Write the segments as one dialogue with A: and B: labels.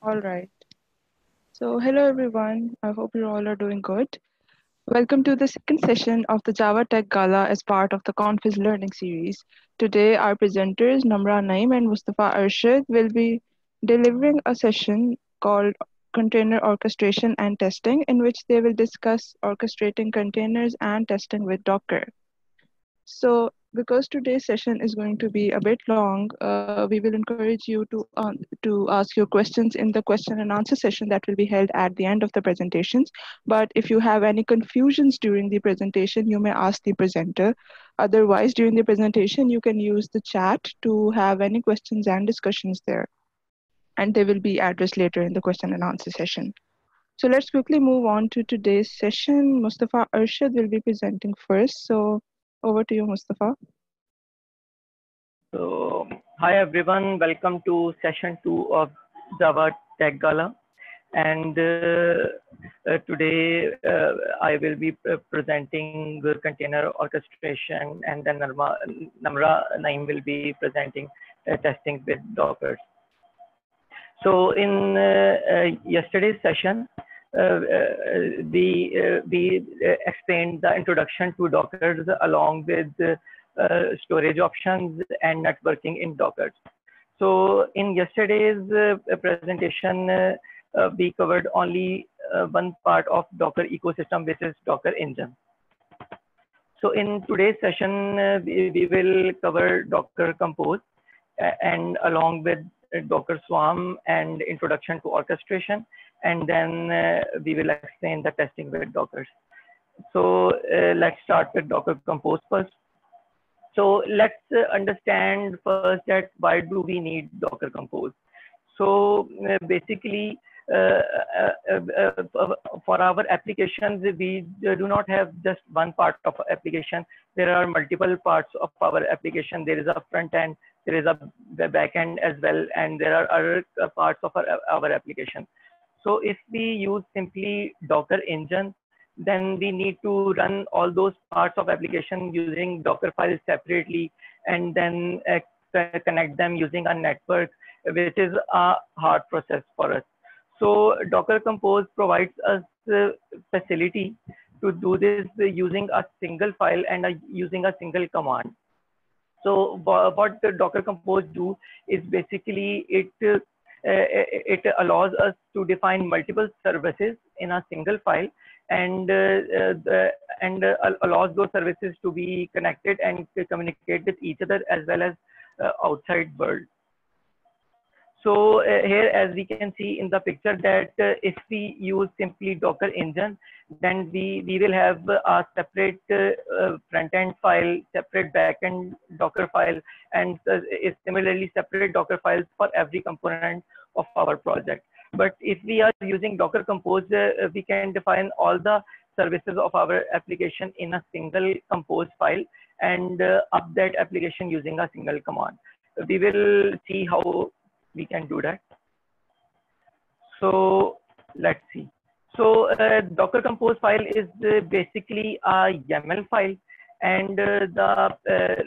A: All right. So, hello everyone. I hope you all are doing good. Welcome to the second session of the Java Tech Gala as part of the Confiz Learning series. Today, our presenters Namra Naim and Mustafa Arshad will be delivering a session called Container Orchestration and Testing, in which they will discuss orchestrating containers and testing with Docker. So, because today's session is going to be a bit long, we will encourage you to ask your questions in the question and answer session that will be held at the end of the presentations. But if you have any confusions during the presentation, you may ask the presenter. Otherwise, during the presentation, you can use the chat to have any questions and discussions there, and they will be addressed later in the question and answer session. So let's quickly move on to today's session. Mustafa Arshad will be presenting first. So over to you, Mustafa.
B: Hi everyone, welcome to session 2 of Java Tech Gala. And today I will be presenting the container orchestration, and then Namra Naim will be presenting testing with Docker. So in yesterday's session, we explained the introduction to Docker along with storage options and networking in Docker. So in yesterday's presentation, we covered only one part of Docker ecosystem, which is Docker Engine. So in today's session, we will cover Docker Compose and along with Docker Swarm and introduction to orchestration, and then we will explain the testing with Docker. So let's start with Docker Compose first. So let's understand first that why do we need Docker Compose? So basically, for our applications, we do not have just one part of application. There are multiple parts of our application. There is a front end, there is a back end as well, and there are other parts of our application. So if we use simply Docker Engine, then we need to run all those parts of application using Docker files separately, and then connect them using a network, which is a hard process for us. So Docker Compose provides us facility to do this using a single file and using a single command. So what the Docker Compose do is basically it allows us to define multiple services in a single file, and allows those services to be connected and to communicate with each other as well as outside world. So here, as we can see in the picture, that if we use simply Docker Engine, then we will have a separate front-end file, separate back-end Docker file, and similarly separate Docker files for every component of our project. But if we are using Docker Compose, we can define all the services of our application in a single Compose file and update application using a single command. We will see how we can do that. So let's see. So Docker Compose file is basically a YAML file, and the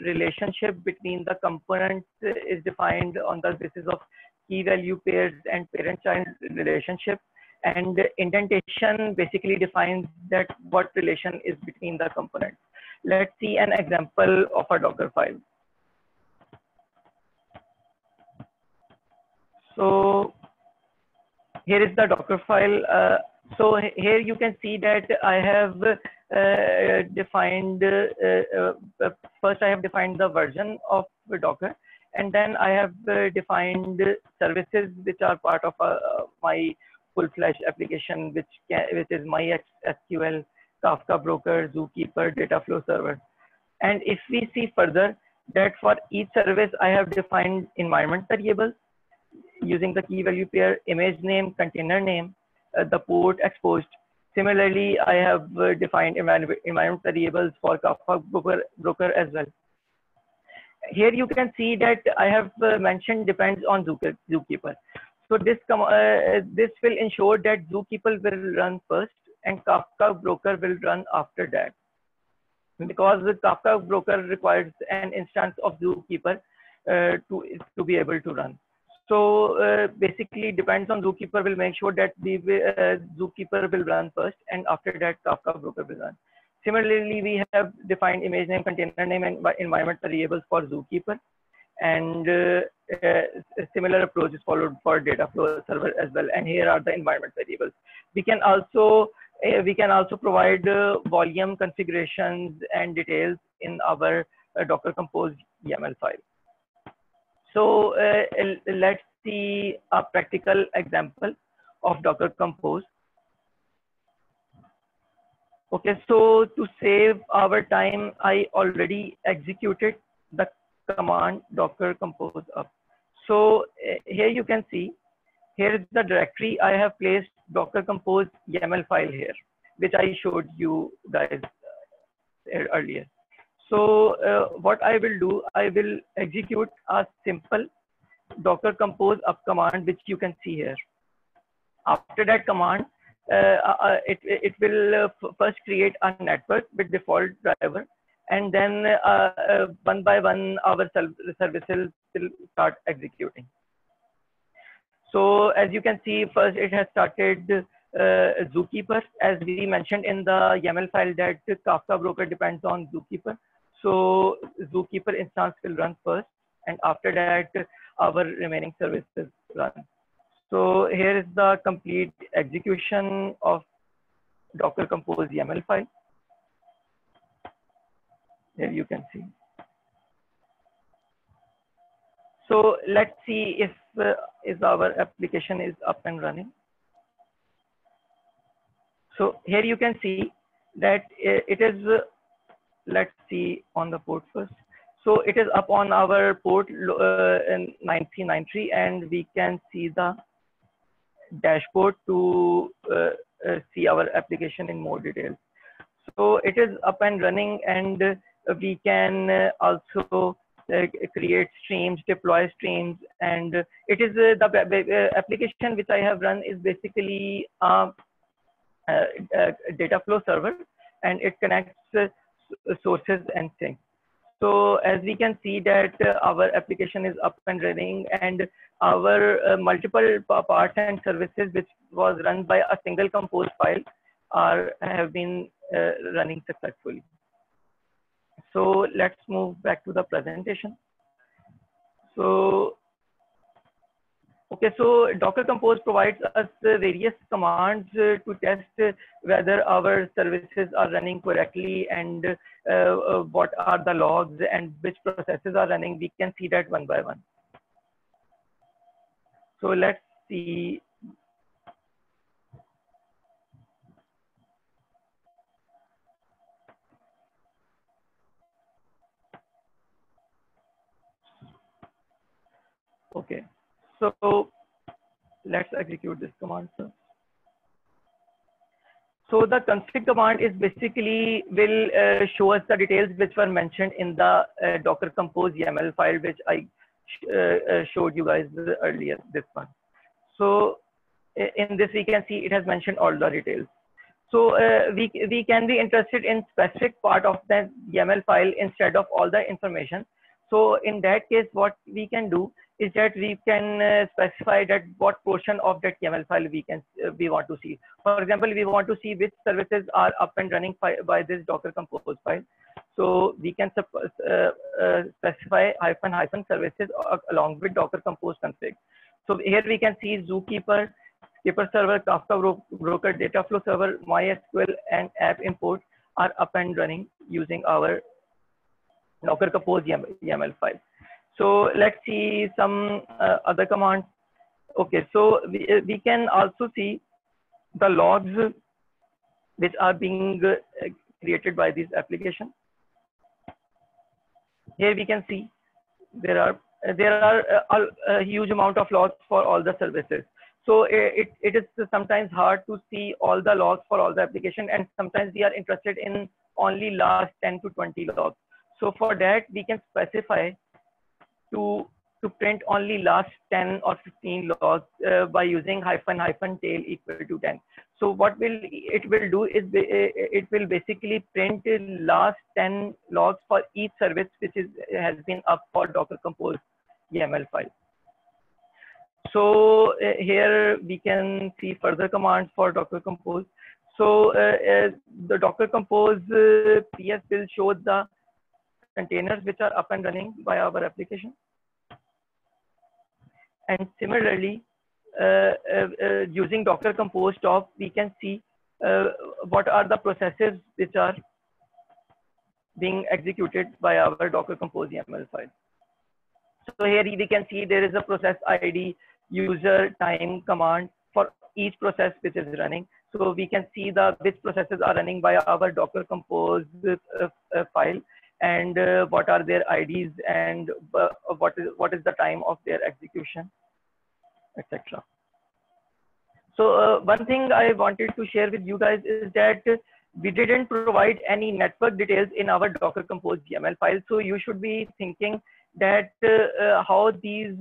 B: relationship between the components is defined on the basis of key value pairs and parent-child relationship. And indentation basically defines that what relation is between the components. Let's see an example of a Docker file. So here is the Docker file. So here you can see that I have defined, first I have defined the version of Docker, and then I have defined services which are part of my full-fledged application, which is MySQL, Kafka Broker, Zookeeper, Dataflow Server. And if we see further, that for each service I have defined environment variables using the key value pair, image name, container name, the port exposed. Similarly, I have defined environment variables for Kafka Broker as well. Here you can see that I have mentioned depends on Zookeeper. So this will ensure that Zookeeper will run first and Kafka Broker will run after that, because the Kafka Broker requires an instance of Zookeeper to be able to run. So basically depends on Zookeeper, will make sure that the Zookeeper will run first, and after that Kafka broker will run. Similarly, we have defined image name, container name, and environment variables for Zookeeper, and a similar approach is followed for Dataflow server as well. And here are the environment variables. We can also provide volume configurations and details in our Docker Compose YAML file. So let's see a practical example of Docker Compose. Okay, so to save our time, I already executed the command Docker Compose up. So here you can see, here is the directory. I have placed Docker Compose YAML file here, which I showed you guys earlier. So what I will do, I will execute a simple Docker Compose up command, which you can see here. After that command, it will first create a network with default driver, and then one by one our services will start executing. So as you can see, first it has started Zookeeper, as we mentioned in the YAML file that Kafka broker depends on Zookeeper. So Zookeeper instance will run first, and after that our remaining services run. So here is the complete execution of Docker Compose YAML file. Here you can see. So let's see if our application is up and running. So here you can see that it is, let's see on the port first. So it is up on our port in 9393, and we can see the dashboard to see our application in more detail. So it is up and running, and we can also create streams, deploy streams, and it is the application which I have run is basically a Dataflow server, and it connects sources and things. So as we can see that our application is up and running, and our multiple parts and services which was run by a single compose file have been running successfully. So let's move back to the presentation. So okay, so Docker Compose provides us various commands to test whether our services are running correctly, and what are the logs and which processes are running. We can see that one by one. So let's see. Okay, so let's execute this command, sir. So the config command is basically will show us the details which were mentioned in the Docker Compose YAML file, which I showed you guys earlier, this one. So in this, we can see it has mentioned all the details. So we can be interested in specific part of the YAML file instead of all the information. So in that case, what we can do is that we can specify that what portion of that YAML file we want to see. For example, we want to see which services are up and running by this Docker Compose file. So we can specify -- services along with Docker Compose config. So here we can see Zookeeper, Keeper server, Kafka broker, Dataflow server, MySQL, and app import are up and running using our Docker Compose YAML file. So let's see some other commands. Okay, so we can also see the logs which are being created by this application. Here we can see there are a huge amount of logs for all the services. So it is sometimes hard to see all the logs for all the application, and sometimes we are interested in only last 10 to 20 logs. So for that, we can specify to print only last 10 or 15 logs by using --tail equal to 10. So what it will do is it will basically print the last 10 logs for each service which has been up for Docker Compose YAML file. So here we can see further commands for Docker Compose. So the Docker Compose PS will show the containers which are up and running by our application. And similarly, using Docker Compose top, we can see what are the processes which are being executed by our Docker Compose YAML file. So here we can see there is a process ID, user, time command for each process which is running. So we can see the which processes are running by our Docker Compose file, and what are their IDs, and what is the time of their execution, etc. So one thing I wanted to share with you guys is that we didn't provide any network details in our Docker Compose YAML file. So you should be thinking that how these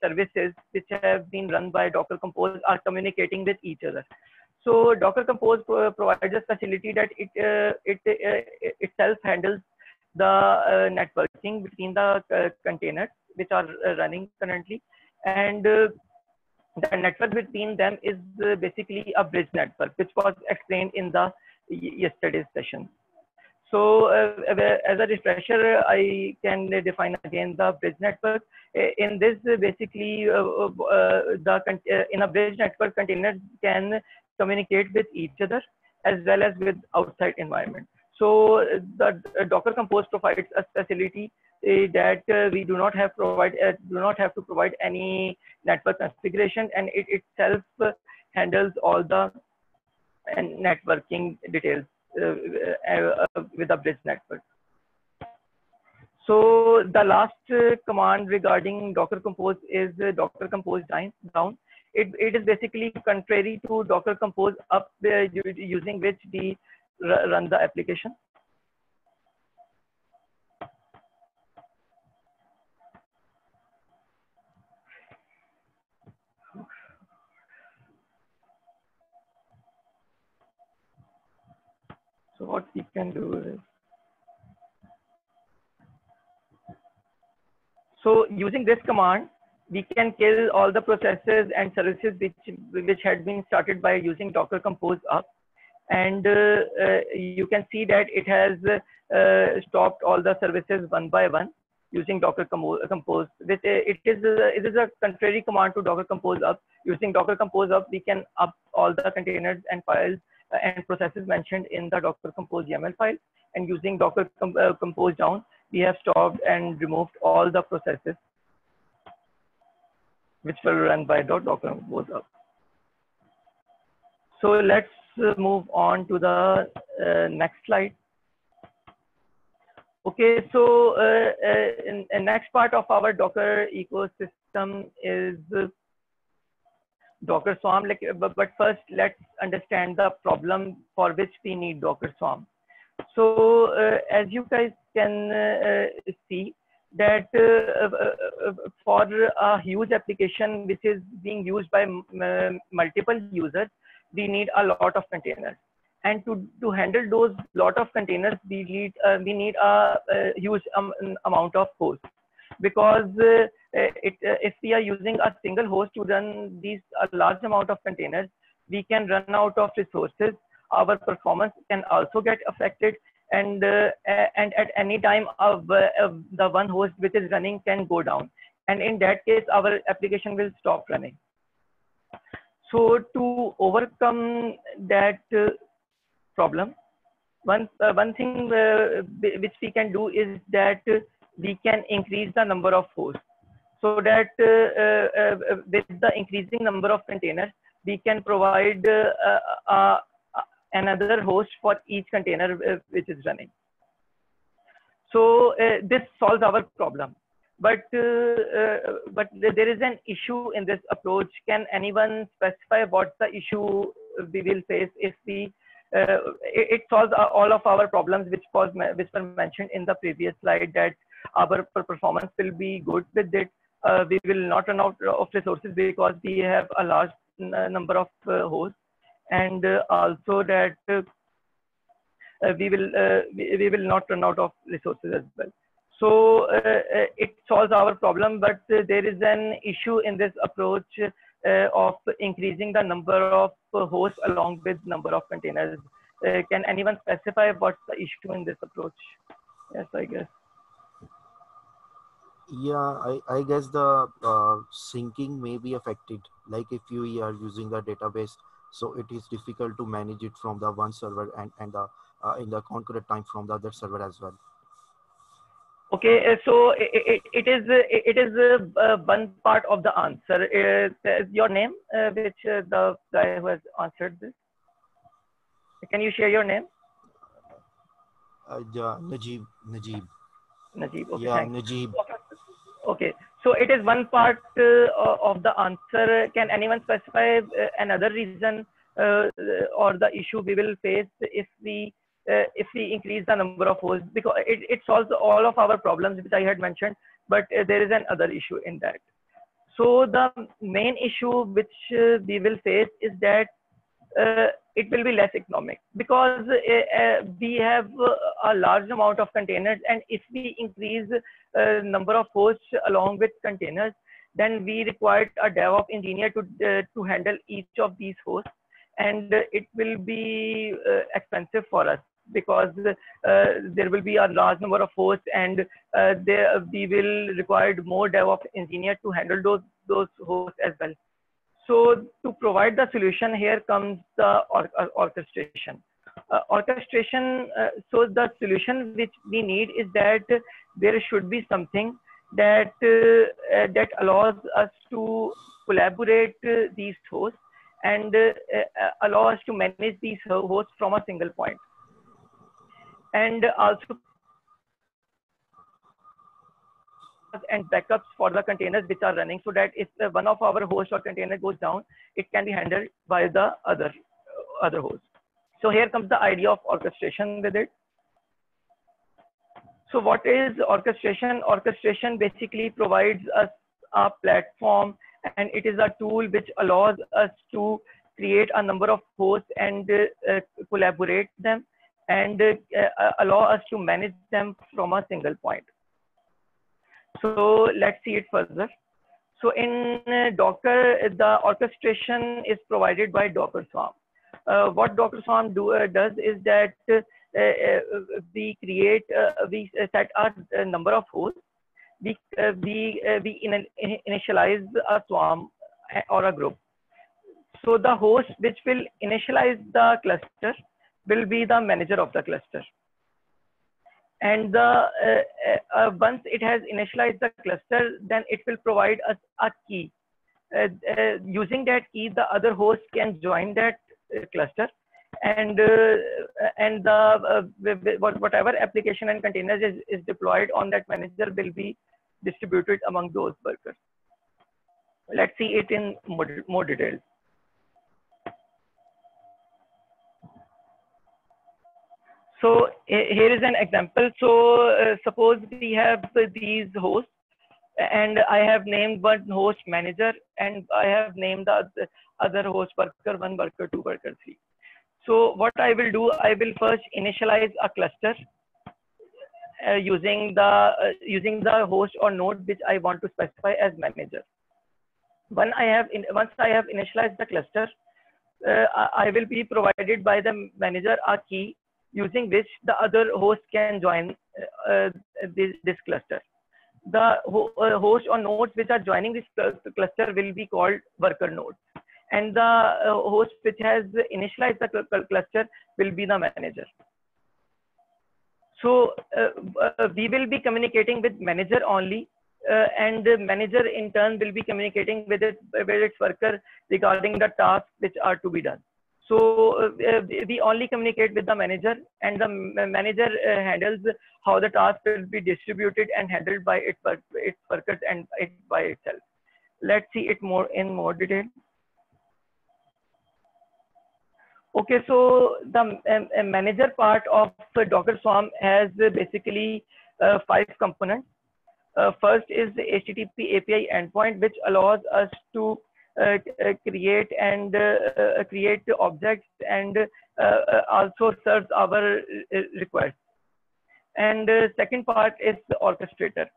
B: services which have been run by Docker Compose are communicating with each other. So Docker Compose provides a facility that it itself handles the networking between the containers which are running currently, and the network between them is basically a bridge network, which was explained in the yesterday's session. So as a refresher, I can define again the bridge network. In this, basically, in a bridge network, containers can communicate with each other as well as with outside environment. So the Docker Compose provides a facility that we do not have to provide any network configuration, and it itself handles all the networking details with a bridge network. So the last command regarding Docker Compose is Docker Compose down. It is basically contrary to Docker Compose up, using which we run the application. So what we can do is, so using this command, we can kill all the processes and services which had been started by using Docker Compose up, and you can see that it has stopped all the services one by one using Docker Compose. It is a contrary command to Docker Compose up. Using Docker Compose up, we can up all the containers and files and processes mentioned in the Docker Compose YAML file, and using Docker Compose down, we have stopped and removed all the processes which were run by Docker Compose up. So let's move on to the next slide. Okay, so in next part of our Docker ecosystem is Docker Swarm. But first, let's understand the problem for which we need Docker Swarm. So as you guys can see that for a huge application which is being used by multiple users, we need a lot of containers. And to handle those lot of containers, we need a huge amount of hosts, because if we are using a single host to run a large amount of containers, we can run out of resources. Our performance can also get affected, and at any time the one host which is running can go down, and in that case our application will stop running. So to overcome that problem, one thing which we can do is that we can increase the number of hosts, so that with the increasing number of containers, we can provide another host for each container which is running. So this solves our problem. But there is an issue in this approach. Can anyone specify what the issue we will face if we it solves all of our problems which were mentioned in the previous slide, that our performance will be good with it. We will not run out of resources because we have a large number of hosts, and also that we will not run out of resources as well. So it solves our problem, but there is an issue in this approach of increasing the number of hosts along with number of containers. Can anyone specify what's the issue in this approach? Yes, I guess.
C: Yeah, I guess the syncing may be affected. Like if you are using the database, so it is difficult to manage it from the one server and the in the concurrent time from the other server as well.
B: Okay, so it is one part of the answer. Your name, which the guy who has answered this. Can you share your name?
C: Yeah, Najib.
B: Najib. Okay,
C: Yeah,
B: thanks.
C: Najib.
B: Okay, so it is one part of the answer. Can anyone specify another reason or the issue we will face if we increase the number of hosts? Because it solves all of our problems which I had mentioned, but there is another issue in that. So the main issue which we will face is that it will be less economic because we have a large amount of containers, and if we increase number of hosts along with containers, then we require a DevOps engineer to handle each of these hosts, and it will be expensive for us because there will be a large number of hosts, and we will require more DevOps engineer to handle those hosts as well. So to provide the solution, here comes the orchestration. So the solution which we need is that there should be something that that allows us to collaborate these hosts and allow us to manage these hosts from a single point. And also and backups for the containers which are running, so that if one of our host or container goes down, it can be handled by the other host. So here comes the idea of orchestration with it. So what is orchestration? Orchestration basically provides us a platform, and it is a tool which allows us to create a number of hosts and collaborate them, and allow us to manage them from a single point. So let's see it further. So in Docker, the orchestration is provided by Docker Swarm. What Docker Swarm does is that we set a number of hosts. We initialize a swarm or a group. So the host which will initialize the cluster will be the manager of the cluster. And once it has initialized the cluster, then it will provide us a key. Using that key, the other host can join that cluster, and whatever application and containers is deployed on that manager will be distributed among those workers. Let's see it in more detail. So here is an example. So suppose we have these hosts, and I have named one host manager, and I have named the other host worker 1, worker 2, worker 3. So what I will do, I will first initialize a cluster using the host or node which I want to specify as manager. Once I have initialized the cluster, I will be provided by the manager a key using which the other host can join this cluster. The host or nodes which are joining this cluster will be called worker nodes, and the host which has initialized the cluster will be the manager. So we will be communicating with manager only, and the manager in turn will be communicating with its worker regarding the tasks which are to be done. So we only communicate with the manager, and the manager handles how the task will be distributed and handled by its workers and it by itself. Let's see it in more detail. Okay, so the manager part of Docker Swarm has basically 5 components. First is the HTTP API endpoint, which allows us to create objects and also serves our requests. And second part is the orchestrator.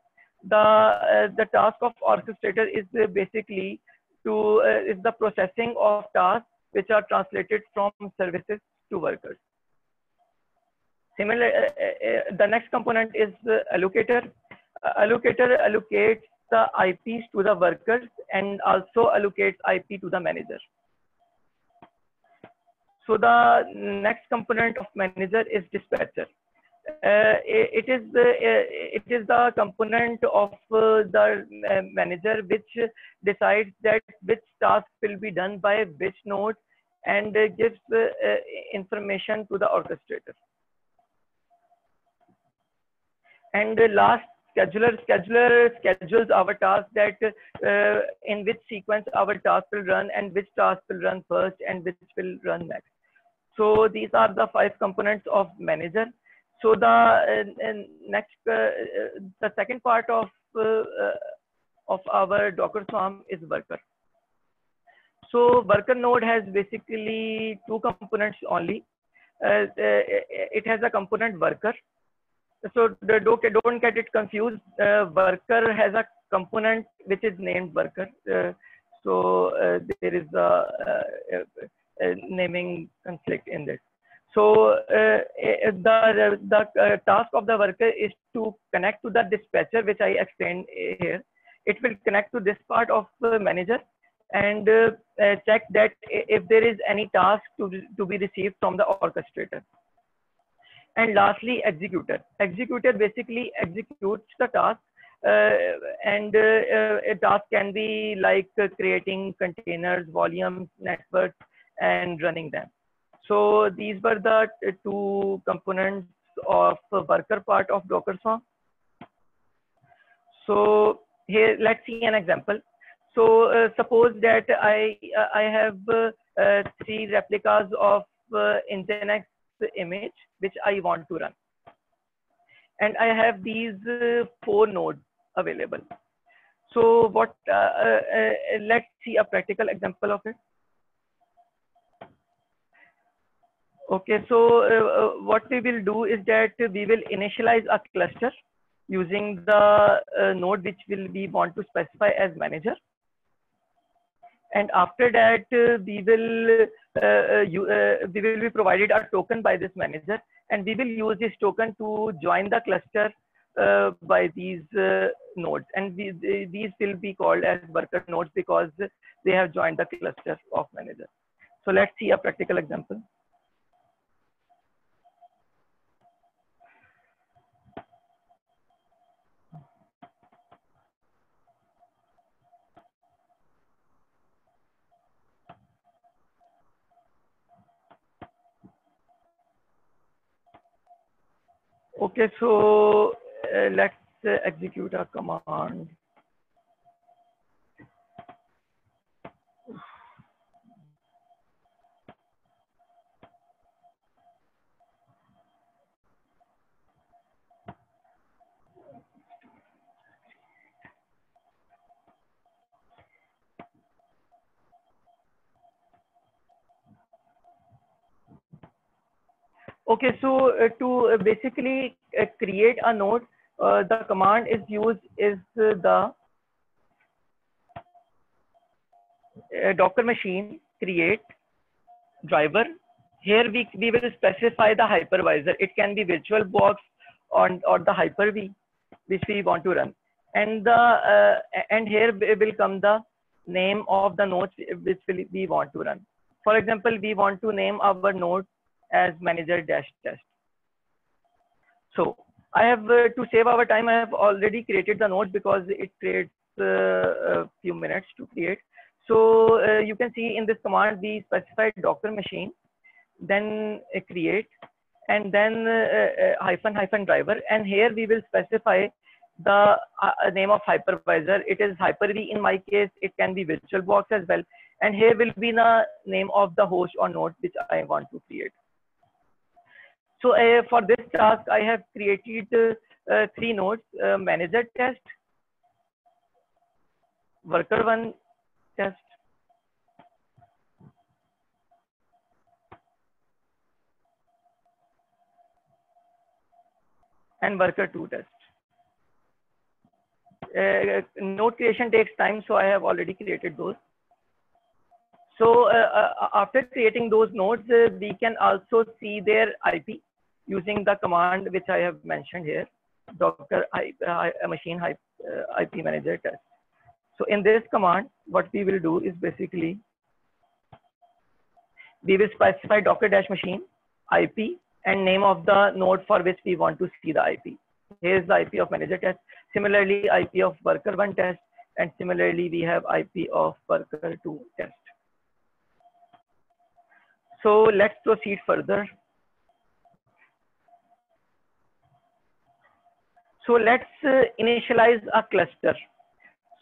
B: The task of orchestrator is basically is the processing of tasks which are translated from services to workers. Similar, the next component is allocator. Allocator allocates the IPs to the workers and also allocates IP to the manager. So the next component of manager is dispatcher. It is the component of the manager which decides that which task will be done by which node and gives information to the orchestrator. And last, scheduler schedules our task, that in which sequence our task will run and which task will run first and which will run next. So these are the 5 components of manager. So the the second part of our Docker Swarm is worker. So worker node has basically 2 components only. It has a component worker. So don't get it confused. Worker has a component which is named worker. There is a naming conflict in this. So the task of the worker is to connect to the dispatcher, which I explained here. It will connect to this part of the manager and check that if there is any task to be received from the orchestrator. And lastly, executor. Executor basically executes the task, and a task can be like creating containers, volumes, networks, and running them. So these were the 2 components of the worker part of Docker Swarm. So here, let's see an example. So suppose that I have 3 replicas of Nginx image which I want to run, and I have these 4 nodes available. So what? Let's see a practical example of it. Okay, so what we will do is that we will initialize a cluster using the node which we want to specify as manager. And after that, we will be provided a token by this manager, and we will use this token to join the cluster by these nodes. And these will be called as worker nodes because they have joined the cluster of manager. So let's see a practical example. Okay, so let's execute a command. Okay, so to basically create a node, the command is used is the Docker machine create driver. Here we will specify the hypervisor. It can be VirtualBox or the Hyper-V which we want to run. And and here will come the name of the nodes which we want to run. For example, we want to name our node as manager-test. So I have to save our time. I have already created the node because it creates a few minutes to create. So you can see in this command we specified Docker machine, then create, and then -- driver. And here we will specify the name of hypervisor. It is Hyper-V in my case. It can be VirtualBox as well. And here will be the name of the host or node which I want to create. So for this task, I have created 3 nodes: manager test, worker 1 test, and worker 2 test. Node creation takes time, so I have already created those. So after creating those nodes, we can also see their IP using the command which I have mentioned here, Docker machine IP manager test. So in this command, what we will do is basically we will specify docker-machine IP and name of the node for which we want to see the IP. Here is the IP of manager test. Similarly, IP of worker 1 test, and similarly we have IP of worker 2 test. So let's proceed further. So let's initialize a cluster.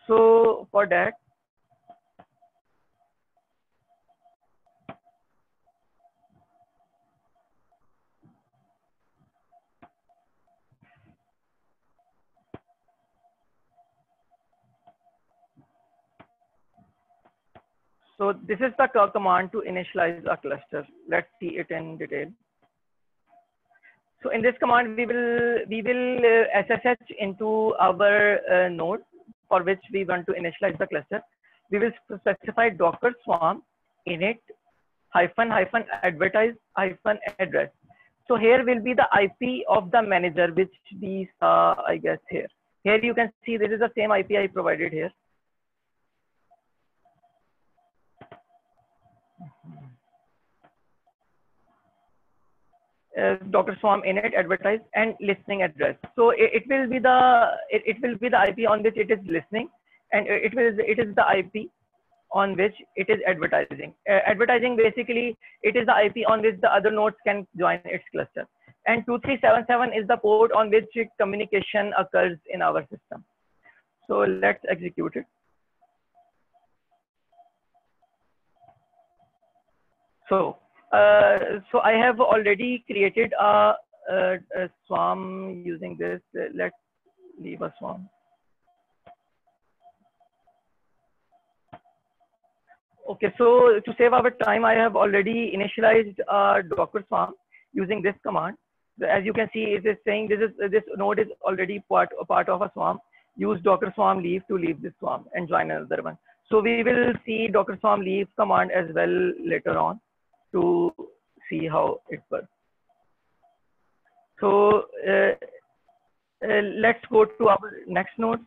B: So for that, so this is the command to initialize a cluster. Let's see it in detail. So in this command, we will SSH into our node for which we want to initialize the cluster. We will specify Docker swarm init --advertise -address. So here will be the IP of the manager, which we saw, I guess, here. Here you can see this is the same IP I provided here. Docker swarm init advertise and listening address. So it will be the IP on which it is listening, and it is the IP on which it is advertising. Advertising basically it is the IP on which the other nodes can join its cluster. And 2377 is the port on which communication occurs in our system. So let's execute it. So I have already created a swarm using this. Let's leave a swarm. Okay, so to save our time, I have already initialized a Docker swarm using this command. As you can see, it is saying this node is already part of a swarm. Use Docker swarm leave to leave this swarm and join another one. So we will see Docker swarm leave command as well later on to see how it works. So let's go to our next node.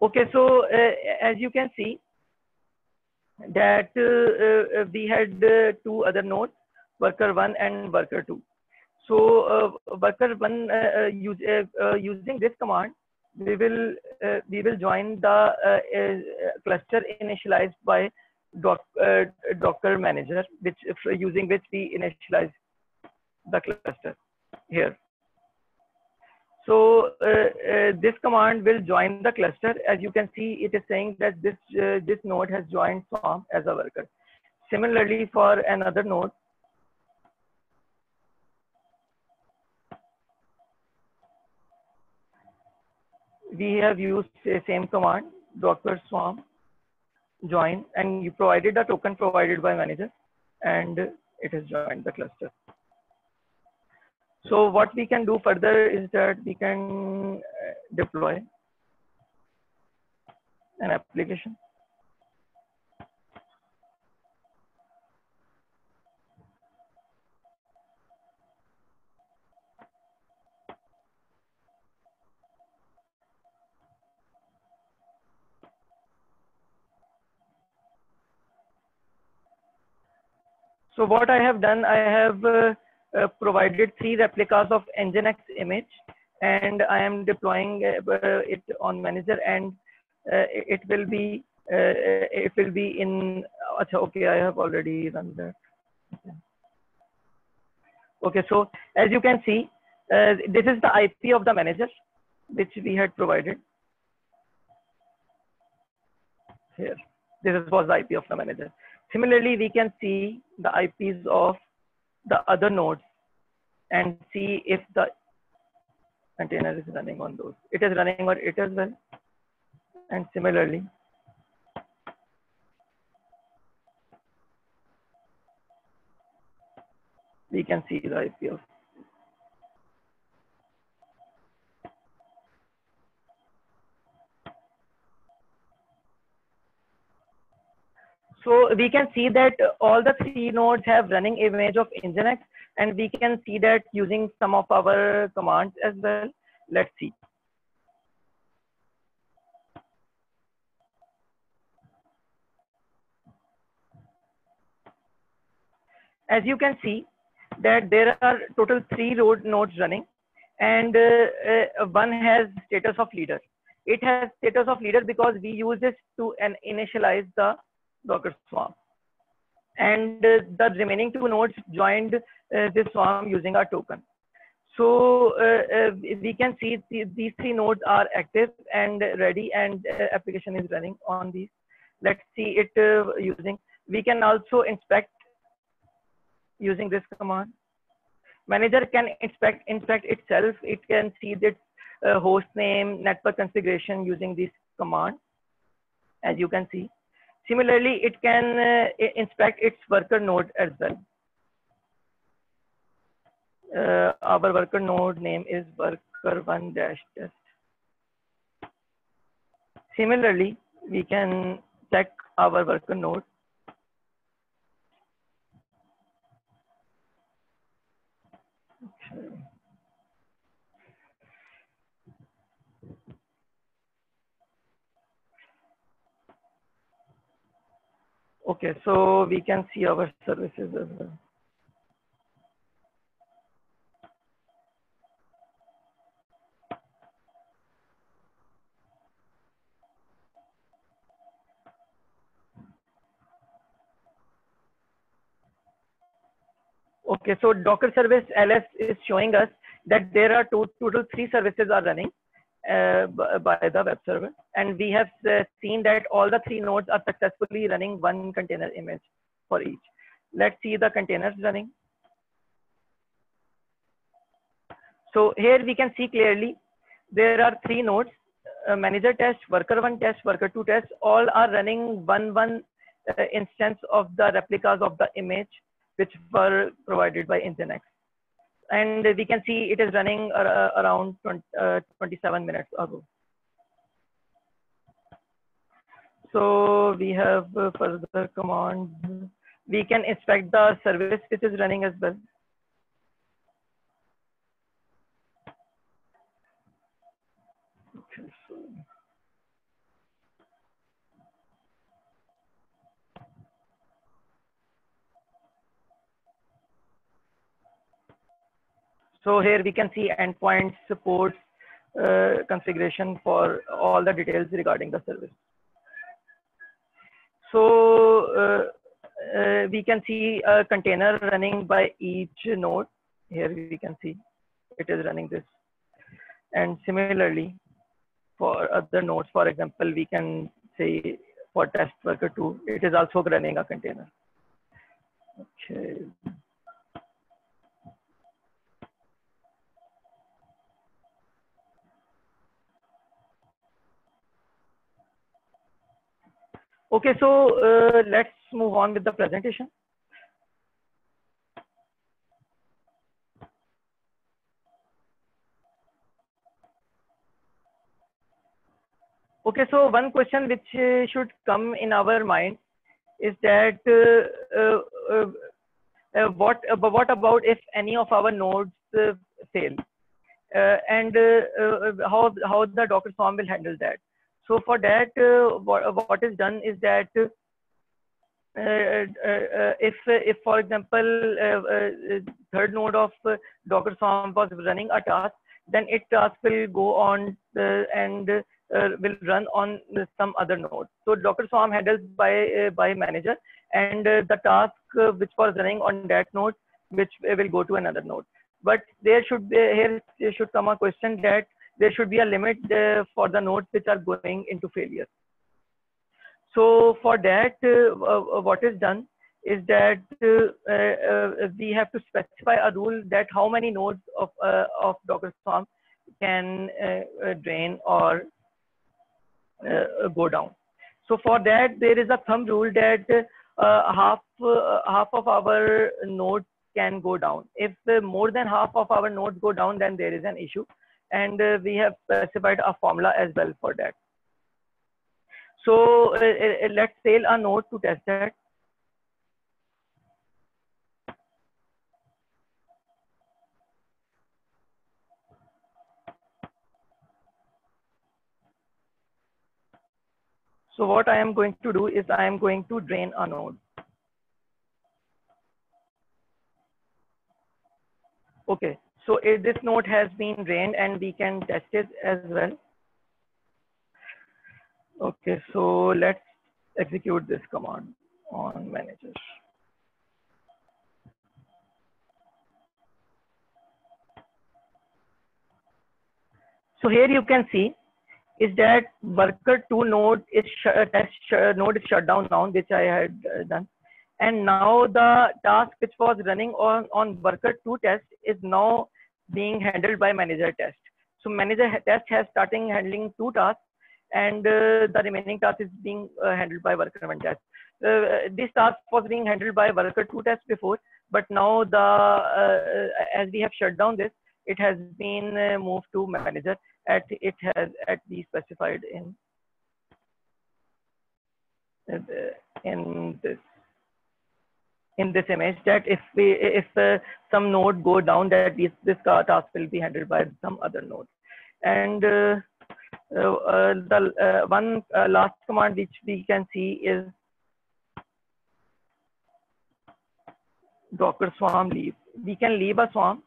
B: Okay, so as you can see that we had two other nodes, worker 1 and worker 2. So worker 1 using this command, we will join the cluster initialized by Docker manager, using which we initialize the cluster here. So this command will join the cluster. As you can see, it is saying that this node has joined swarm as a worker. Similarly, for another node, we have used the same command, Docker swarm join, and you provided the token provided by manager, and it has joined the cluster. So what we can do further is that we can deploy an application. So what I have done, I have provided 3 replicas of Nginx image, and I am deploying it on manager, and it will be in. Okay, I have already run that. Okay, so as you can see, this is the IP of the manager, which we had provided here. This was the IP of the manager. Similarly, we can see the IPs of the other nodes and see if the container is running on those. It is running on it as well. And similarly, we can see the IP of. So we can see that all the three nodes have running image of Nginx, and we can see that using some of our commands as well. Let's see. As you can see that there are total three nodes running, and one has status of leader. It has status of leader because we use this to initialize the Docker Swarm. And the remaining two nodes joined this swarm using our token. So we can see these three nodes are active and ready, and application is running on these. Let's see it using. We can also inspect using this command. Manager can inspect itself. It can see its host name, network configuration using this command, as you can see. Similarly, it can inspect its worker node as well. Our worker node name is worker1-test. Similarly, we can check our worker node. Okay, so we can see our services as well. Okay, so Docker service ls is showing us that there are total three services are running by the web server, and we have seen that all the three nodes are successfully running one container image for each. Let's see the containers running. So here we can see clearly there are three nodes: manager test, worker1 test, worker2 test. All are running one instance of the replicas of the image which were provided by Nginx. And we can see it is running around 27 minutes ago. So we have further commands. We can inspect the service which is running as well. Okay, so here we can see endpoint supports configuration for all the details regarding the service. So we can see a container running by each node. Here we can see it is running this. And similarly, for other nodes, for example, we can say for test worker2, it is also running a container. Okay. Okay, so let's move on with the presentation. Okay, so one question which should come in our mind is that what about if any of our nodes fail, and how the Docker Swarm will handle that. So for that, what is done is that if for example third node of Docker Swarm was running a task, then its task will go on and will run on some other node. So Docker Swarm handles by manager, and the task which was running on that node, which will go to another node. But there should be here should come a question that there should be a limit for the nodes which are going into failure. So for that, what is done is that we have to specify a rule that how many nodes of Docker Swarm can drain or go down. So for that, there is a thumb rule that half of our nodes can go down. If more than half of our nodes go down, then there is an issue, and we have specified a formula as well for that. So let's sail a node to test that. So what I am going to do is I am going to drain a node. Okay, so this node has been drained and we can test it as well. Okay, so let's execute this command on manager. So here you can see is that worker 2 node is node is shut down now, which I had done. And now the task which was running on worker 2 test is now being handled by manager test. So manager test has starting handling 2 tasks, and the remaining task is being handled by worker 1 test. This task was being handled by worker 2 test before, but now the as we have shut down this, it has been moved to manager. It has at the specified in this image that if some node go down, that this task will be handled by some other node. And the one last command which we can see is Docker swarm leave. We can leave a swarm.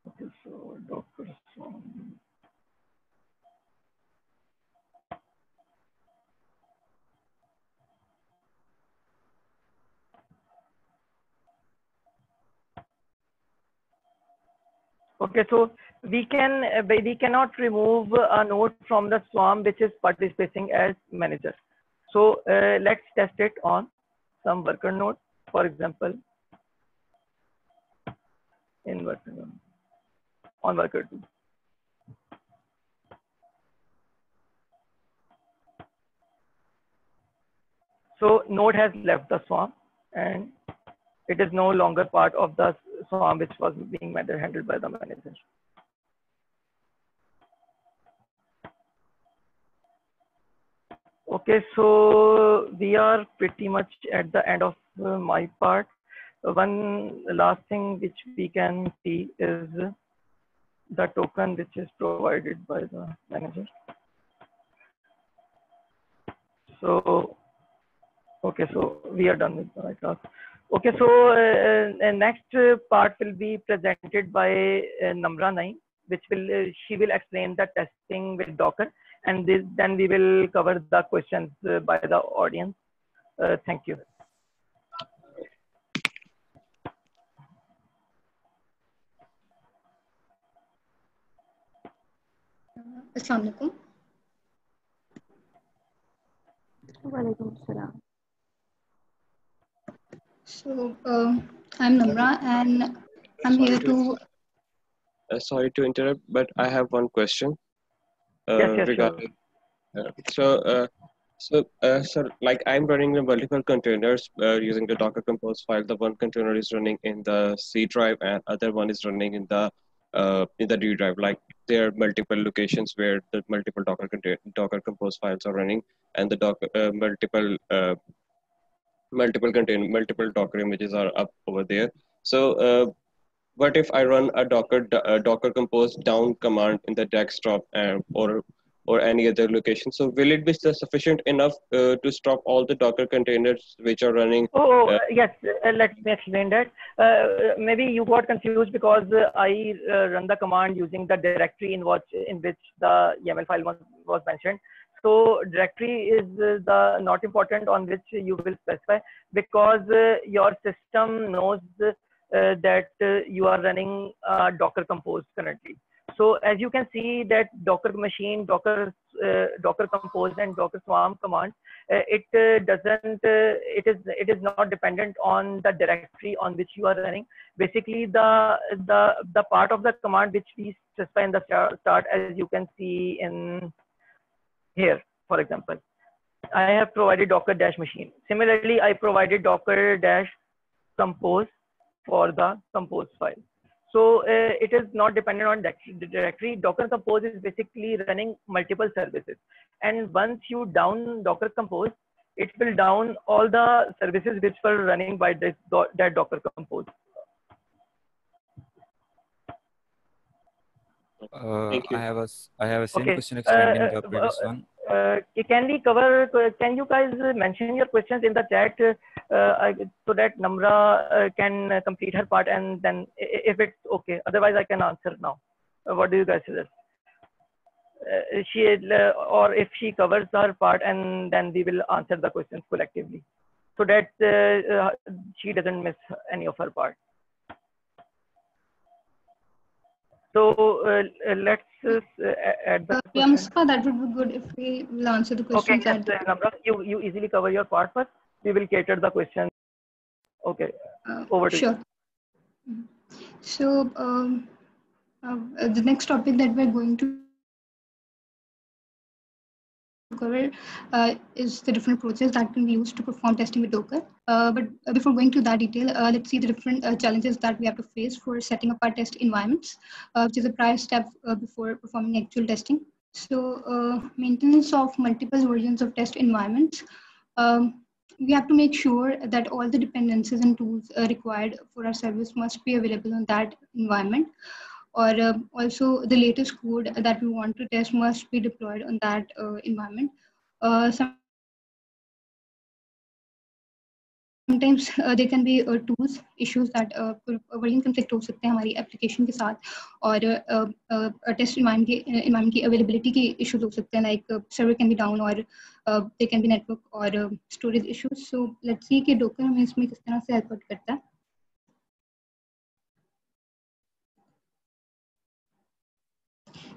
B: Okay, so Docker swarm. Okay, so we cannot remove a node from the swarm which is participating as manager. So let's test it on some worker node, for example, in worker node, on worker 2. So node has left the swarm and it is no longer part of the swarm which was being handled by the manager. Okay, so we are pretty much at the end of my part. One last thing which we can see is the token which is provided by the manager. So, okay, so we are done with the class. Okay, so next part will be presented by Namra Naeem, which will she will explain the testing with Docker, and then we will cover the questions by the audience. Thank you.
D: Assalamualaikum.
E: Walaikum Assalam.
D: So I'm Namra and I'm here to.
F: Sorry to interrupt, but I have one question.
B: Yes,
F: regarding. Sure. So like I'm running the multiple containers using the Docker Compose file. The one container is running in the C drive, and other one is running in the D drive. Like there are multiple locations where the multiple Docker Compose files are running, and the multiple Docker images are up over there. So what if I run a Docker Compose down command in the desktop or any other location? So will it be sufficient enough to stop all the Docker containers which are running?
B: Yes, let me explain that. Maybe you got confused because I run the command using the directory in which the YAML file was mentioned. So directory is not important on which you will specify, because your system knows that you are running Docker Compose currently. So as you can see that Docker machine, Docker Compose and Docker Swarm commands, it is not dependent on the directory on which you are running. Basically, the part of the command which we specify in the start, as you can see in here, for example, I have provided Docker dash machine. Similarly, I provided Docker dash compose for the compose file. So it is not dependent on the directory. Docker Compose is basically running multiple services. And once you down Docker Compose, it will down all the services which were running by that Docker Compose.
F: Thank you.
G: I have a same
B: Okay.
G: question extending the previous one.
B: Can we cover? Can you guys mention your questions in the chat so that Namra can complete her part, and then if it's okay, otherwise I can answer now. What do you guys suggest? Or if she covers her part, and then we will answer the questions collectively, so that she doesn't miss any of her part. So let's add the question.
D: Mustafa, that would be good if we will answer the questions.
B: Okay, yes, Namra, you easily cover your part first. We will cater the questions. Okay, over to
D: sure. You. So the next topic that we're going to cover is the different approaches that can be used to perform testing with Docker. But before going to that detail, let's see the different challenges that we have to face for setting up our test environments, which is a prior step before performing actual testing. So maintenance of multiple versions of test environments. We have to make sure that all the dependencies and tools required for our service must be available on that environment. Or also the latest code that we want to test must be deployed on that environment. Sometimes there can be tools issues that version conflict हो सकते हैं हमारी application के साथ, और test environment की availability की issues हो सकते हैं, like server can be down, or there can be network or storage issues. So let's see कि Docker हमें इसमें किस तरह से help out करता है.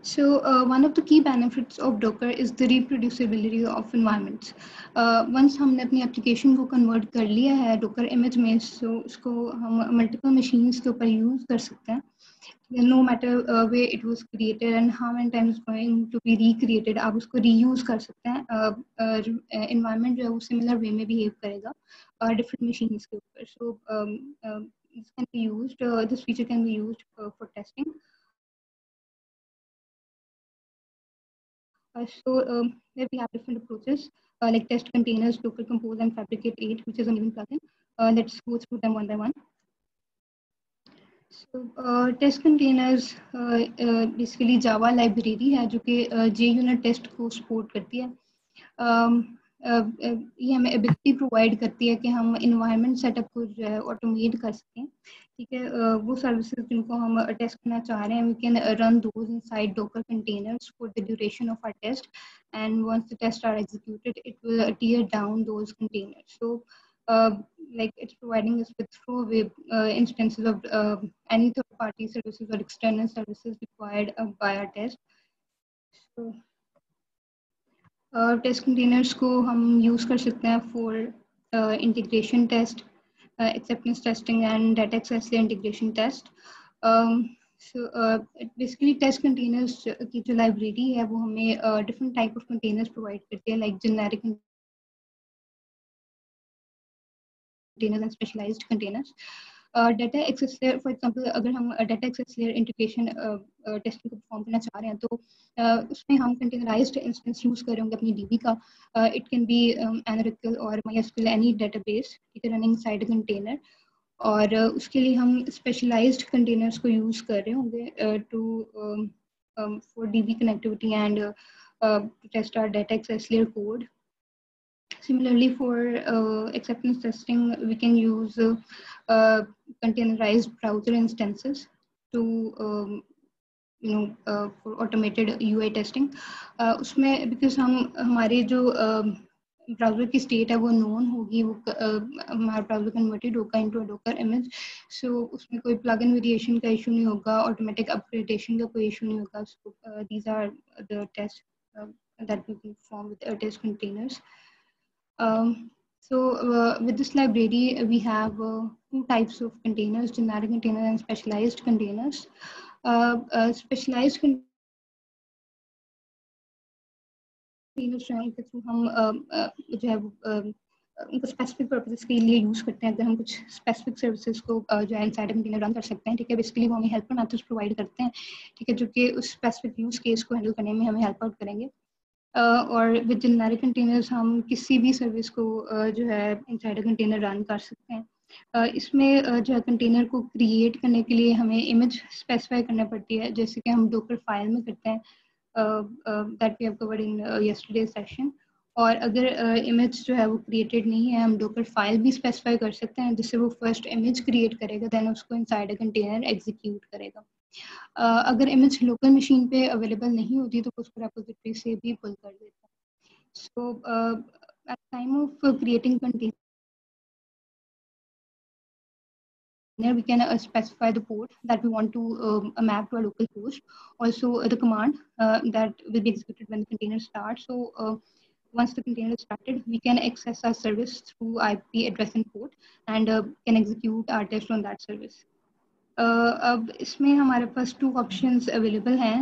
D: So one of the key benefits of Docker is the reproducibility of environments. Once हमने अपनी application को convert कर लिया है Docker image में, so उसको हम multiple machines के ऊपर use कर सकते हैं. No matter where it was created and how many times it's going to be recreated, आप उसको reuse कर सकते हैं. Environment जो है वो similar way में behave करेगा different machines के ऊपर. So this can be used. This feature can be used for testing. So there we have different approaches like test containers, Docker Compose, and Fabricate 8, which is a Maven plugin. Let's go through them one by one. So test containers basically Java library है जो कि JUnit test को support करती है. ये हमें ability provide करती है कि हम environment setup को जो है automate कर सकें. ठीक है, वो services जिनको हम test करना चाह रहे हैं, we can run those inside Docker containers for the duration of our test, and once the tests are executed, it will tear down those containers. So like it's providing us with throwaway instances of any third-party services or external services required by our test. So test containers को हम use कर सकते हैं for integration test, acceptance testing, and data access integration test. So basically test containers की जो library है वो हमें different type of containers provide करती है, like generic containers and specialized containers. Data access layer, for example, अगर हम data access layer integration testing को perform करना चाह रहे हैं तो उसमें हम containerized instance use कर रहे होंगे अपनी DB का. It can be Oracle or MySQL, any database running inside a container. और उसके लिए हम specialized containers को use कर रहे होंगे to for DB connectivity and to test our data access layer code. Similarly, for acceptance testing, we can use containerized browser instances to for automated UI testing. उसमें because हम हमारे जो browser की state है वो नोन होगी, वो हमारा ब्राउज़र कन्वर्टेड होगा इनटू डॉकर इमेज, सो उसमें कोई प्लग इन वेरिएशन का इशू नहीं होगा, ऑटोमेटिक अपग्रेडेशन का कोई इशू नहीं होगा. So these are the test that we can perform with test containers. With this library, we have two types of containers: generic containers and specialized containers. Specialized containers के through हम जो है उनको specific purposes के लिए use करते हैं. अगर हम कुछ स्पेसिफिक सर्विसेज को जो है इनसाइड कंटेनर रन कर सकते हैं, ठीक है, बेसिकली वो हमें हेल्पर मेथड्स प्रोवाइड करते हैं, ठीक है, जो कि उस स्पेसिफिक यूज़ केस को हैंडल करने में हमें हेल्प आउट करेंगे. और विद जेनेरिक कंटेनर्स हम किसी भी सर्विस को जो है इनसाइड कंटेनर रन कर सकते हैं. इसमें जो है कंटेनर को क्रिएट करने के लिए हमें इमेज स्पेसिफाई करना पड़ती है, जैसे कि हम डॉकर फाइल में करते हैं, that we have covered in yesterday session. और अगर इमेज जो है वो क्रिएटेड नहीं है, हम डॉकर फाइल भी स्पेसिफाई कर सकते हैं, जिससे वो फर्स्ट इमेज क्रिएट करेगा, देन उसको इनसाइड कंटेनर एग्जीक्यूट करेगा. अगर इमेज लोकल मशीन पे अवेलेबल नहीं होती तो उसको रेपोजिटरी से भी पुल कर देता है. So at time of creating container we can specify the port that we want to map to a local host, also the command that will be executed when the container starts. So once the container is started, we can access our service through IP address and port and can execute our test on that service. अब इसमें हमारे पास two options available हैं.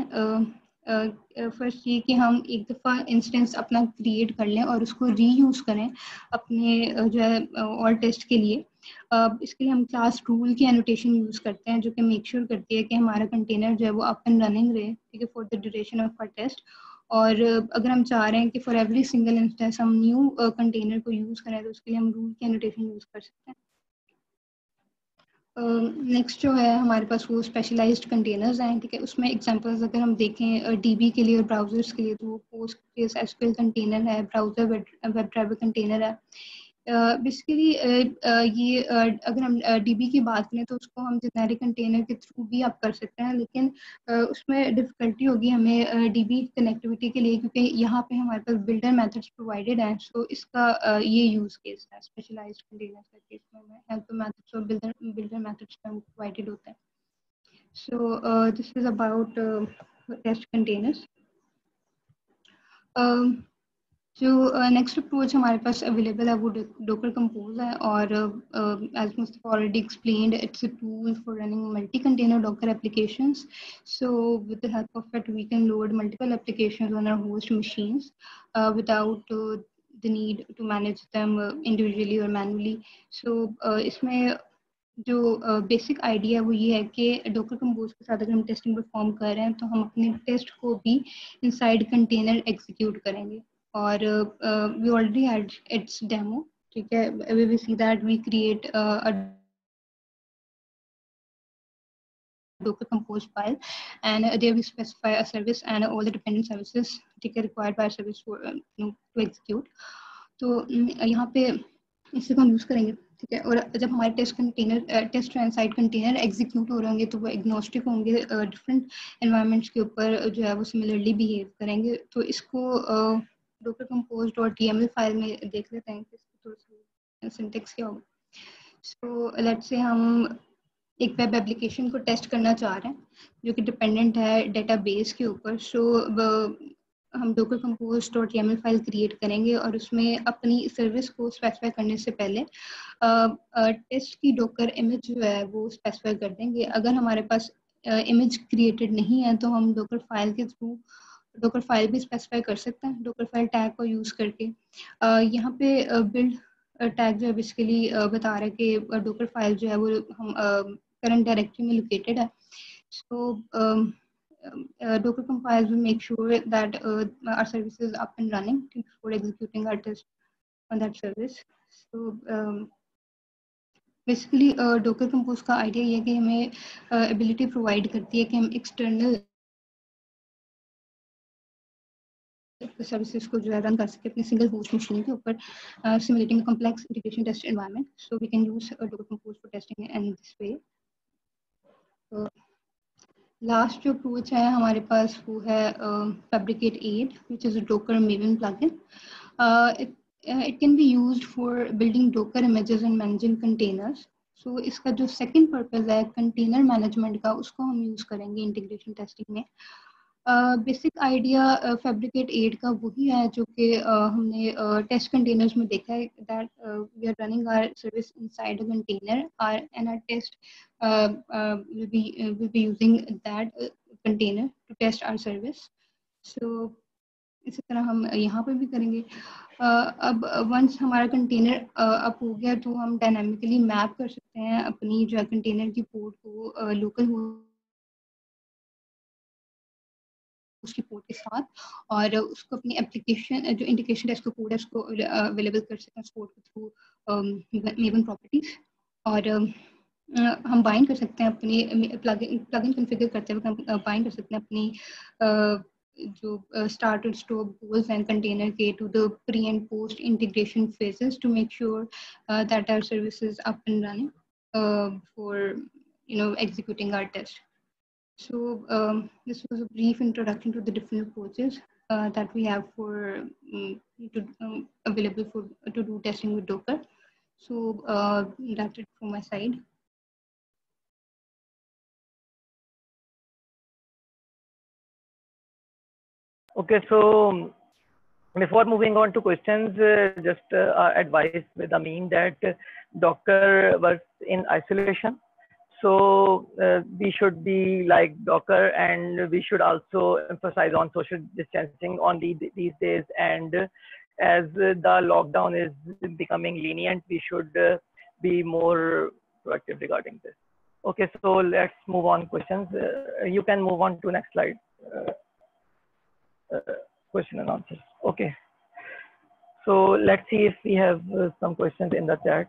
D: First ये कि हम एक दफ़ा instance अपना क्रिएट कर लें और उसको रीयूज़ करें अपने जो है और टेस्ट के लिए. इसके लिए हम क्लास रूल की एनोटेशन यूज़ करते हैं, जो कि मेक श्योर करती है कि हमारा कंटेनर जो है वो अप एंड रनिंग रहे, ठीक है, for the duration of our test. और अगर हम चाह रहे हैं कि फॉर एवरी सिंगल इंस्टेंस हम न्यू कंटेनर को यूज़ करें, तो उसके लिए हम रूल की एनोटेशन यूज़ कर सकते हैं. नेक्स्ट जो है हमारे पास वो स्पेशलाइज्ड कंटेनर्स हैं, ठीक है. उसमें एग्जांपल्स अगर हम देखें डीबी के लिए और ब्राउजर्स के लिए, तो वो पोस्टग्रेस एसक्यूएल कंटेनर है, ब्राउजर वेब ड्राइवर कंटेनर है. बेसिकली ये अगर हम डीबी की बात करें तो उसको हम जेनेरिक कंटेनर के थ्रू भी आप कर सकते हैं, लेकिन उसमें डिफिकल्टी होगी हमें डीबी कनेक्टिविटी के लिए, क्योंकि यहाँ पे हमारे पास बिल्डर मेथड्स प्रोवाइडेड हैं. सो इसका ये यूज़ केस है स्पेशलाइज्ड कंटेनर्स का केस में हेल्पर मेथड्स और बिल्डर मेथड्स प्रोवाइडेड होते हैं. So this is about test containers. जो नेक्स्ट अप्रोच हमारे पास अवेलेबल है वो डॉकर कंपोज है, और as Mustafa already explained, it's a tool for running multi container docker applications. So with the help of it we can load multiple applications on our host machines without the need to manage them individually और manually. सो इसमें जो basic idea है वो ये है कि Docker compose के साथ अगर हम टेस्टिंग परफॉर्म कर रहे हैं तो हम अपने टेस्ट को भी इनसाइड कंटेनर एग्जीक्यूट करेंगे. और we already had its demo, ठीक है. We will see that we create a Docker compose file, and there we specify a service and all the dependent services, ठीक है, required by service for to execute. तो यहाँ पे इससे हम use करेंगे, ठीक है. और जब हमारे टेस्ट इनसाइड कंटेनर एग्जीक्यूट हो रहे होंगे तो वो एग्नोस्टिक होंगे, डिफरेंट एनवायरनमेंट्स के ऊपर जो है वो सिमिलरली बिहेव करेंगे. तो इसको डॉकर कंपोज .yml फाइल में देख लेते हैं कि थोड़ा सा सिंटेक्स क्या होगा. सो लेट्स से हम एक वेब एप्लीकेशन को टेस्ट करना चाह रहे हैं जो कि डिपेंडेंट है डेटाबेस के ऊपर. सो हम Docker compose .yml file create करेंगे और उसमें अपनी सर्विस को स्पेसिफाई करने से पहले टेस्ट की डॉकर इमेज जो है वो स्पेसिफाई कर देंगे. अगर हमारे पास इमेज क्रिएटेड नहीं है तो हम डॉकर फाइल के थ्रू डॉकर फाइल भी स्पेसिफाई कर सकते हैं डॉकर फाइल टैग को यूज़ करके. यहाँ पे बिल्ड टैग जो है बेसिकली बता रहा है कि डॉकर फाइल जो है वो हम करंट डायरेक्टरी में लोकेटेड है. सो Docker compiles will make sure that our service is up and running before executing our test on that service. So basically Docker Compose का आइडिया ये है कि हमें एबिलिटी प्रोवाइड करती है कि हम एक्सटर्नल सर्विसेज को जो है रन कर सके अपने सिंगल होस्ट मशीन के ऊपर, simulating a complex integration test environment. So we can use Docker Compose for testing in this way. Last जो अप्रोच है हमारे पास वो है fabric 8, which is a docker maven plugin. it can be used for building Docker images and managing containers. So इसका जो second purpose है container management का, उसको हम use करेंगे integration testing में. बेसिक आइडिया फैब्रिकेट 8 का वही है जो कि हमने टेस्ट कंटेनर्स में देखा है that we are running our service inside a container and our test will be using that container to test our service. So इसी तरह हम यहाँ पर भी करेंगे. अब वंस हमारा कंटेनर अप हो गया तो हम डायनामिकली मैप कर सकते हैं अपनी जो कंटेनर की पोर्ट को लोकल उसकी पोर्ट के साथ और उसको अपनी एप्लीकेशन जो इंटीग्रेशन टेस्ट का कोड है उसको अवेलेबल कर सकते हैं पोर्ट के थ्रू मेवन प्रॉपर्टीज. और हम बाइंड कर सकते हैं अपनी प्लगइन कॉन्फ़िगर करते हुए हम बाइंड कर सकते हैं अपनी जो स्टार्ट और स्टॉप गोल्स एंड कंटेनर के to the pre and post integration phases to make sure that our services up and running for executing our test. So this was a brief introduction to the different approaches that we have for available for to do testing with Docker. So that's it from my side.
B: Okay, so before moving on to questions, just advice with Amin that Docker works in isolation. So we should be like Docker, and we should also emphasize on social distancing on these days. And as the lockdown is becoming lenient, we should be more proactive regarding this. Okay, so let's move on questions. You can move on to next slide. Question and answers. Okay, so let's see if we have some questions in the chat.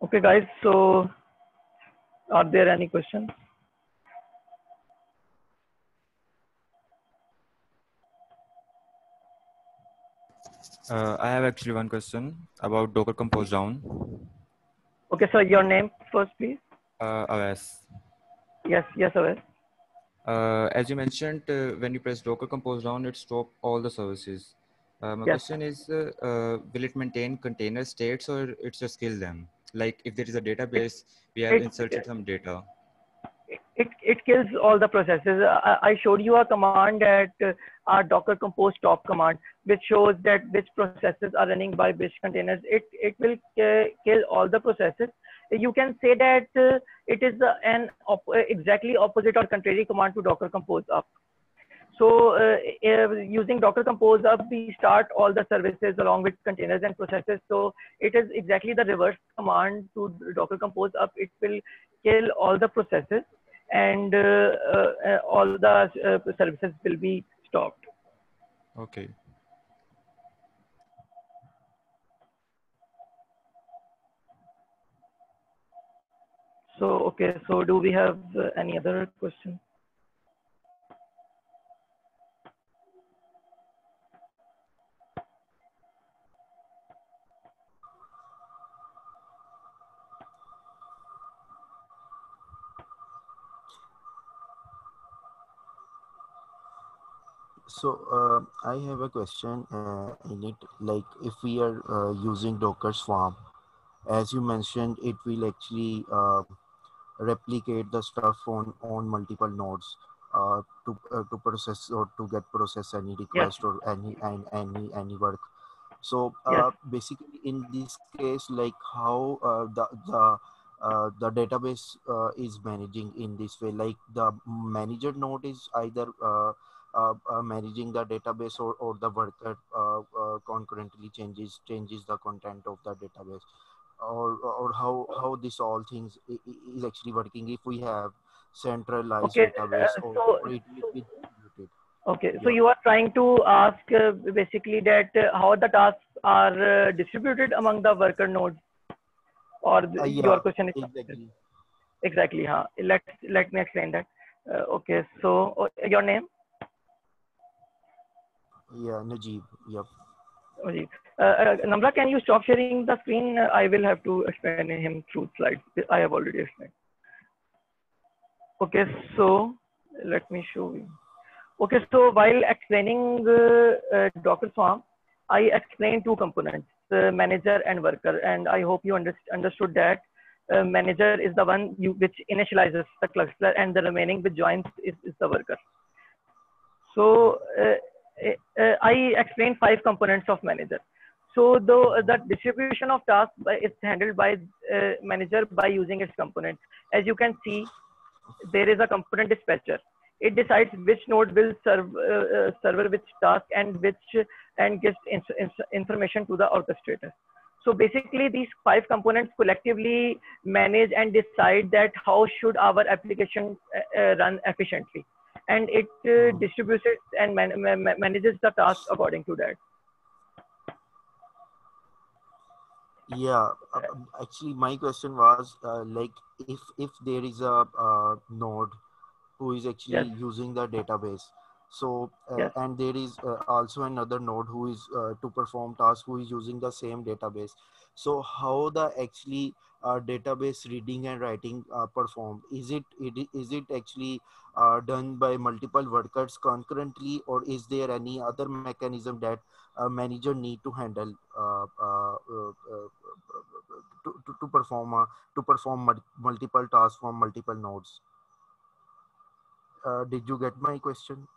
B: Okay, guys, so are there any questions?
G: I have actually one question about Docker Compose Down.
B: Okay, so your name first, please.
G: Awais.
B: Yes, Awais.
G: As you mentioned, when you press Docker Compose Down, it stops all the services. My question is, will it maintain container states or it just kill them? Like if there is a database, we have inserted some data.
B: It kills all the processes. I showed you a command at our Docker Compose stop command, which shows that which processes are running by which containers. It will kill all the processes. You can say that it is an exactly opposite or contrary command to Docker Compose up. So using Docker Compose up, we start all the services along with containers and processes. So it is exactly the reverse command to Docker Compose up. It will kill all the processes and all the services will be stopped.
G: Okay.
B: So, okay, so do we have any other questions?
C: So I have a question in it, like if we are using Docker Swarm, as you mentioned, it will actually replicate the stuff on multiple nodes to process or to get process any request or any work. So basically in this case, like how the database is managing in this way, like the manager node is either managing the database or the worker concurrently changes the content of the database, or how this all things is actually working if we have centralized database or it will be distributed.
B: Okay, so you are trying to ask basically that how the tasks are distributed among the worker nodes, or your question is exactly. Let me explain that. Okay, so your name?
C: Yeah, Najib. Yep.
B: Najib. Namra, can you stop sharing the screen? I will have to explain him through slides. I have already explained. Okay, so let me show you. Okay, so while explaining Docker Swarm, I explained two components, manager and worker, and I hope you understood that manager is the one which initializes the cluster, and the remaining which joins is the worker. So I explained 5 components of manager. So the distribution of tasks is handled by manager by using its components. As you can see, there is a component dispatcher. It decides which node will serve which task and gives information to the orchestrator. So basically, these 5 components collectively manage and decide that how should our application run efficiently, and it distributes it and manages the task according to that.
C: Yeah, actually, my question was like if there is a node who is actually
B: Yes.
C: using the database, so
B: Yes.
C: and there is also another node who is to perform tasks who is using the same database. So how the actually database reading and writing performed? Is it actually done by multiple workers concurrently, or is there any other mechanism that a manager need to handle to perform multiple tasks from multiple nodes? Did you get my question?